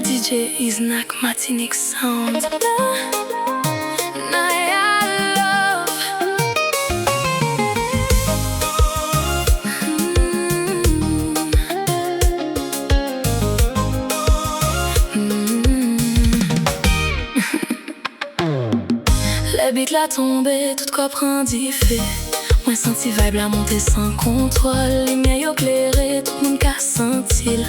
DJ Iznak Martinique Sound. Le beat la tombé, tout quoi prend d'effet. Moi senti vibe la montée sans contrôle. Les miens yo clairé, tout le monde qu'a senti.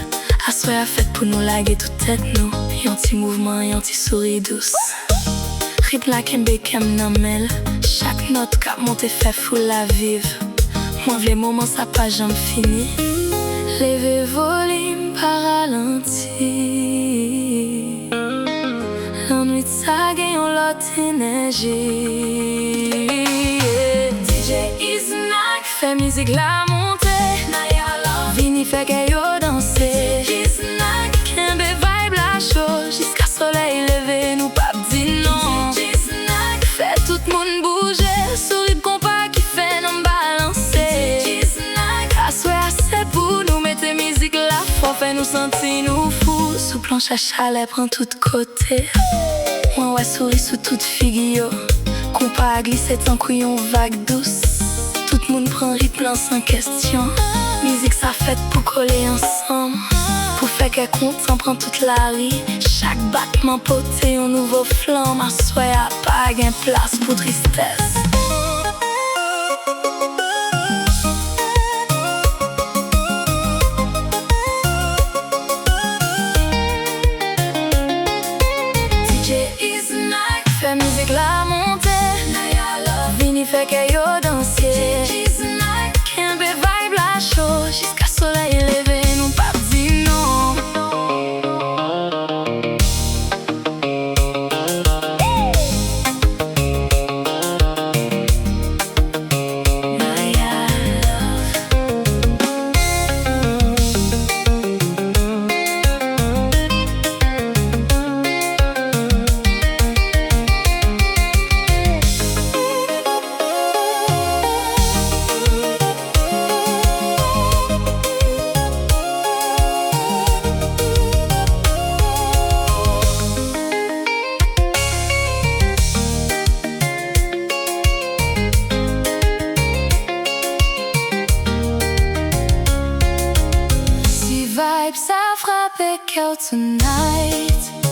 Assoy a fait pour nous laguer toute tête nous. Yon ti mouvement, yon ti souris douce. Rythme la kembe kem namel. Chaque note qu'a monté fait fou la vive. Moi v'les moments ça pas jamais fini. Levez volume par ralenti. L'ennui de ça gagne l'autre énergie. DJ Iznak fait musique la montée. Vini fait que yo danser. Iznak kembe vibe la chose. Jusqu'à soleil levé nous pas dit non. Iznak fait tout le monde bouger. Souris de compas qui fait nous balancer. Iznak assoy assez pour nous mettre musique la foi. Fait nous sentir nous fous. Sous planche à chalet prend tout côté. Moi ouais souris sous toute figure. Compas glissé tant couillon vague douce. Tout le monde prend rythme sans question. Musique ça fait pour coller ensemble. Pour faire qu'elle content prend toute la rue. Chaque battement poté un nouveau flamme. Assoy à pas gain place pour tristesse. Fait musique la montée. Vini fait que yo danser. Kembe vibe la chose. Jusqu'à soleil levé nous pas dit non. Vibe ça frappe out tonight.